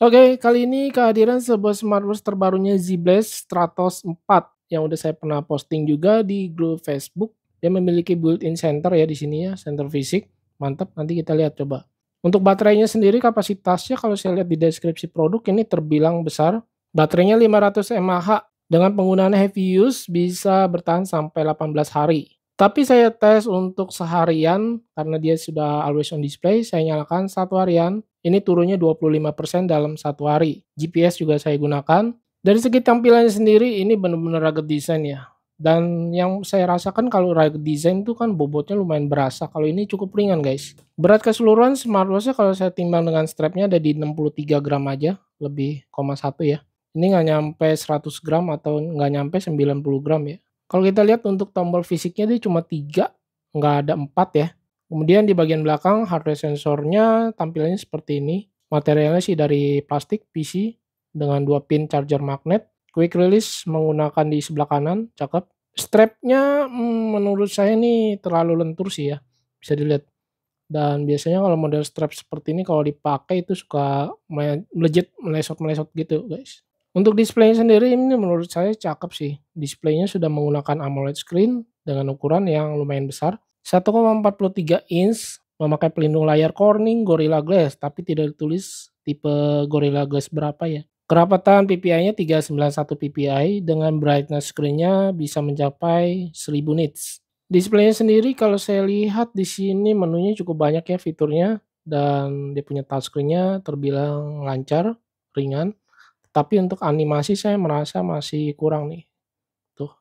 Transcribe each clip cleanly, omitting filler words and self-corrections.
Oke, kali ini kehadiran sebuah smartwatch terbarunya Z Blast Stratos 4 yang udah saya pernah posting juga di grup Facebook. Dia memiliki built-in center ya di sini ya, center fisik. Mantap, nanti kita lihat coba. Untuk baterainya sendiri kapasitasnya kalau saya lihat di deskripsi produk ini terbilang besar. Baterainya 500 mAh dengan penggunaan heavy use bisa bertahan sampai 18 hari. Tapi saya tes untuk seharian karena dia sudah always on display, saya nyalakan 1 harian, ini turunnya 25% dalam 1 hari. GPS juga saya gunakan. Dari segi tampilannya sendiri ini benar-benar rugged design ya. Dan yang saya rasakan kalau rugged design itu kan bobotnya lumayan berasa. Kalau ini cukup ringan guys. Berat keseluruhan smartwatch-nya kalau saya timbang dengan strapnya ada di 63 gram aja, lebih 0,1 ya. Ini nggak nyampe 100 gram atau nggak nyampe 90 gram ya. Kalau kita lihat untuk tombol fisiknya dia cuma 3, nggak ada 4 ya. Kemudian di bagian belakang hardware sensornya tampilannya seperti ini. Materialnya sih dari plastik PC dengan 2 pin charger magnet. Quick release menggunakan di sebelah kanan, cakep. Strapnya menurut saya nih terlalu lentur sih ya, bisa dilihat. Dan biasanya kalau model strap seperti ini kalau dipakai itu suka melejit, melesot-melesot gitu guys. Untuk display sendiri ini menurut saya cakep sih. Displaynya sudah menggunakan AMOLED screen dengan ukuran yang lumayan besar. 1,43 inch memakai pelindung layar Corning Gorilla Glass tapi tidak ditulis tipe Gorilla Glass berapa ya. Kerapatan PPI-nya 391 PPI dengan brightness screen-nya bisa mencapai 1000 nits. Displaynya sendiri kalau saya lihat di sini menunya cukup banyak ya fiturnya dan dia punya touchscreen-nya terbilang lancar, ringan. Tapi untuk animasi saya merasa masih kurang nih, tuh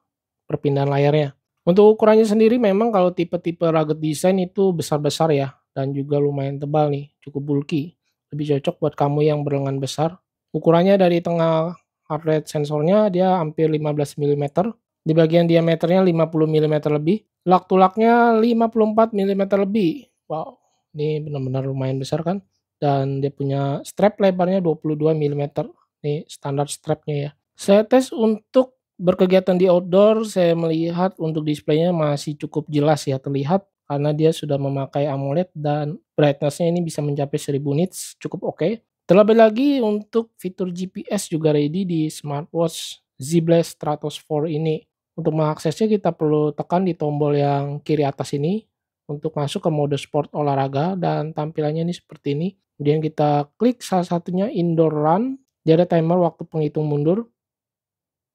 perpindahan layarnya. Untuk ukurannya sendiri memang kalau tipe-tipe rugged design itu besar-besar ya dan juga lumayan tebal nih, cukup bulky. Lebih cocok buat kamu yang berlengan besar. Ukurannya dari tengah heart rate sensornya dia hampir 15 milimeter, di bagian diameternya 50 milimeter lebih, lug to lug-nya 54 milimeter lebih. Wow, ini benar-benar lumayan besar kan? Dan dia punya strap lebarnya 22 milimeter. Nih standar strapnya ya. Saya tes untuk berkegiatan di outdoor, saya melihat untuk displaynya masih cukup jelas ya terlihat karena dia sudah memakai AMOLED dan brightness-nya ini bisa mencapai 1000 nits, cukup oke. Terlebih lagi untuk fitur GPS juga ready di smartwatch Z Blast Stratos 4 ini. Untuk mengaksesnya kita perlu tekan di tombol yang kiri atas ini untuk masuk ke mode sport olahraga dan tampilannya ini seperti ini. Kemudian kita klik salah satunya indoor run. Dia ada timer waktu penghitung mundur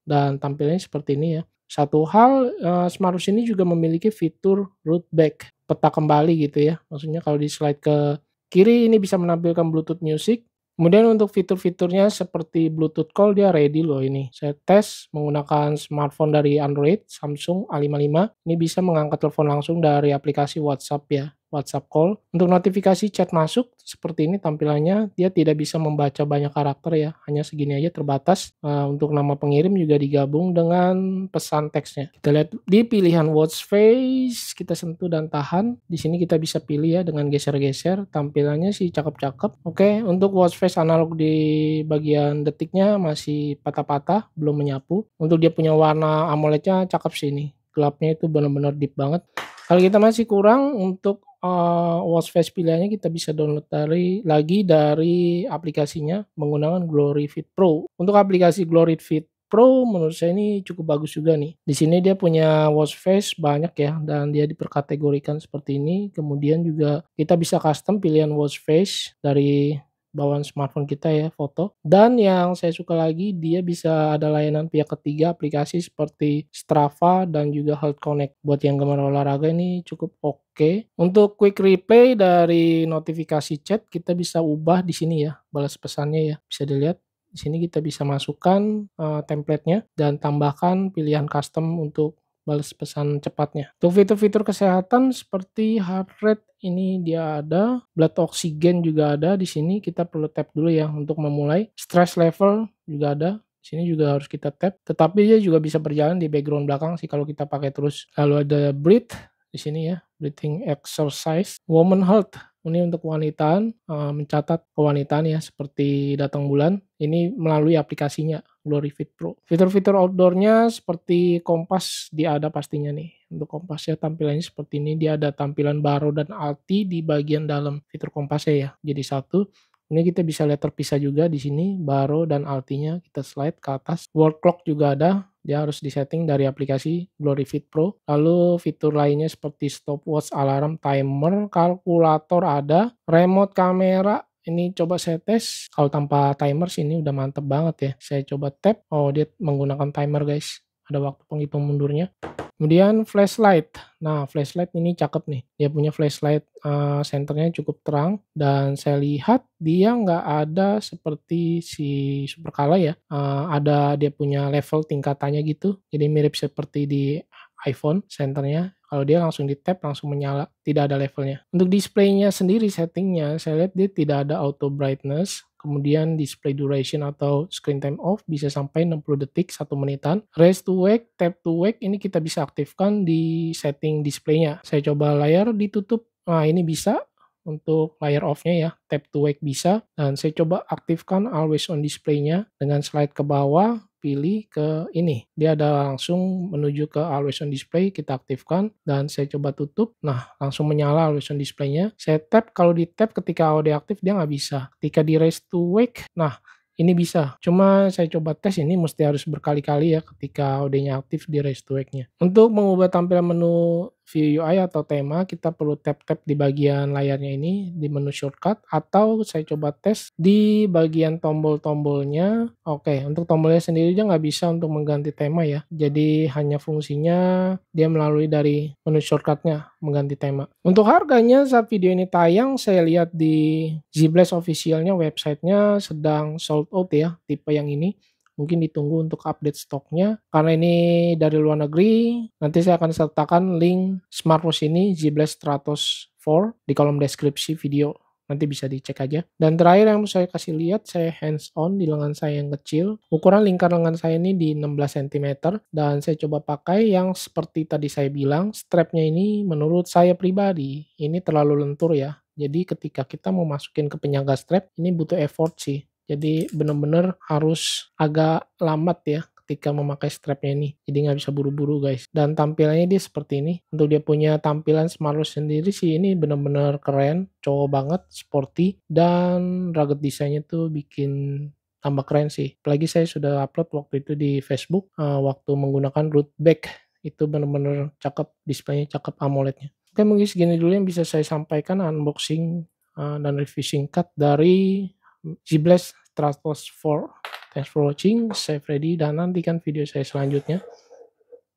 dan tampilannya seperti ini ya. Satu hal, smartwatch ini juga memiliki fitur root back, peta kembali gitu ya. Maksudnya kalau di slide ke kiri ini bisa menampilkan Bluetooth music. Kemudian untuk fitur-fiturnya seperti Bluetooth call dia ready loh ini. Saya tes menggunakan smartphone dari Android, Samsung A55. Ini bisa mengangkat telepon langsung dari aplikasi WhatsApp ya. WhatsApp call. Untuk notifikasi chat masuk seperti ini tampilannya, dia tidak bisa membaca banyak karakter ya, hanya segini aja terbatas. Untuk nama pengirim juga digabung dengan pesan teksnya. Kita lihat di pilihan watch face, kita sentuh dan tahan. Di sini kita bisa pilih ya dengan geser-geser, tampilannya sih cakep-cakep. Oke, untuk watch face analog di bagian detiknya masih patah-patah, belum menyapu. Untuk dia punya warna AMOLED-nya cakep sih ini. Gelapnya itu benar-benar deep banget. Kalau kita masih kurang untuk watch face pilihannya kita bisa download lagi dari aplikasinya menggunakan Glory Fit Pro. Untuk aplikasi Glory Fit Pro menurut saya ini cukup bagus juga nih. Di sini dia punya watch face banyak ya dan dia diperkategorikan seperti ini. Kemudian juga kita bisa custom pilihan watch face dari bawaan smartphone kita ya, foto. Dan yang saya suka lagi dia bisa ada layanan pihak ketiga aplikasi seperti Strava dan juga Health Connect. Buat yang gemar olahraga ini cukup oke. Untuk quick replay dari notifikasi chat kita bisa ubah di sini ya, balas pesannya ya. Bisa dilihat di sini kita bisa masukkan template-nya dan tambahkan pilihan custom untuk balas pesan cepatnya. Untuk fitur-fitur kesehatan seperti heart rate ini dia ada, blood oxygen juga ada di sini. Kita perlu tap dulu ya untuk memulai. Stress level juga ada. Di sini juga harus kita tap. Tetapi dia juga bisa berjalan di background belakang sih kalau kita pakai terus. Lalu ada breathe di sini ya, breathing exercise. Woman health ini untuk wanita, mencatat kewanitaan ya seperti datang bulan, ini melalui aplikasinya Glory Fit Pro. Fitur-fitur outdoor-nya seperti kompas dia ada pastinya nih. Untuk kompasnya tampilannya seperti ini, dia ada tampilan baro dan alti di bagian dalam fitur kompasnya ya, jadi satu. Ini kita bisa lihat terpisah juga di sini, baro dan altinya kita slide ke atas. Wall clock juga ada, dia harus disetting dari aplikasi GloryFit Pro. Lalu fitur lainnya seperti stopwatch, alarm, timer, kalkulator ada, remote kamera. Ini coba saya tes, kalau tanpa timer sih ini udah mantep banget ya. Saya coba tap, oh dia menggunakan timer guys. Ada waktu penghitung mundurnya. Kemudian flashlight. Nah, flashlight ini cakep nih. Dia punya flashlight senternya cukup terang dan saya lihat dia nggak ada seperti si Supercala ya. Ada dia punya level tingkatannya gitu. Jadi mirip seperti di iPhone senternya. Kalau dia langsung di tap langsung menyala, tidak ada levelnya. Untuk displaynya sendiri settingnya, saya lihat dia tidak ada auto brightness. Kemudian display duration atau screen time off bisa sampai 60 detik 1 menitan. Raise to wake, tap to wake ini kita bisa aktifkan di setting displaynya. Saya coba layar ditutup. Nah, ini bisa untuk layar off-nya ya. Tap to wake bisa. Dan saya coba aktifkan always on display-nya dengan slide ke bawah, pilih ke ini. Dia ada langsung menuju ke always on display, kita aktifkan dan saya coba tutup. Nah, langsung menyala always on display-nya. Saya tap, kalau di tap ketika audio aktif dia nggak bisa. Ketika di raise to wake, nah ini bisa. Cuma saya coba tes ini mesti harus berkali-kali ya ketika audionya aktif di raise to wake-nya. Untuk mengubah tampilan menu view UI atau tema, kita perlu tap-tap di bagian layarnya ini di menu shortcut atau saya coba tes di bagian tombol-tombolnya. Oke, untuk tombolnya sendiri dia nggak bisa untuk mengganti tema ya. Jadi hanya fungsinya dia melalui dari menu shortcutnya mengganti tema. Untuk harganya saat video ini tayang saya lihat di Zblast officialnya websitenya sedang sold out ya tipe yang ini. Mungkin ditunggu untuk update stoknya. Karena ini dari luar negeri, nanti saya akan sertakan link smartwatch ini Zblast Stratos 4 di kolom deskripsi video. Nanti bisa dicek aja. Dan terakhir yang saya kasih lihat, saya hands on di lengan saya yang kecil. Ukuran lingkar lengan saya ini di 16 cm. Dan saya coba pakai yang seperti tadi saya bilang, strapnya ini menurut saya pribadi, ini terlalu lentur ya. Jadi ketika kita mau masukin ke penyangga strap, ini butuh effort sih. Jadi benar-benar harus agak lambat ya ketika memakai strapnya ini. Jadi nggak bisa buru-buru guys. Dan tampilannya dia seperti ini. Untuk dia punya tampilan smartwatch sendiri sih ini benar-benar keren. Cowok banget, sporty. Dan rugged desainnya tuh bikin tambah keren sih. Apalagi saya sudah upload waktu itu di Facebook. Waktu menggunakan root back. Itu benar-benar cakep. Displaynya cakep AMOLED-nya. Oke mungkin segini dulu yang bisa saya sampaikan unboxing dan review singkat dari Zblast Stratos 4. Thanks for watching, saya Freddy dan nantikan video saya selanjutnya.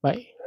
Bye.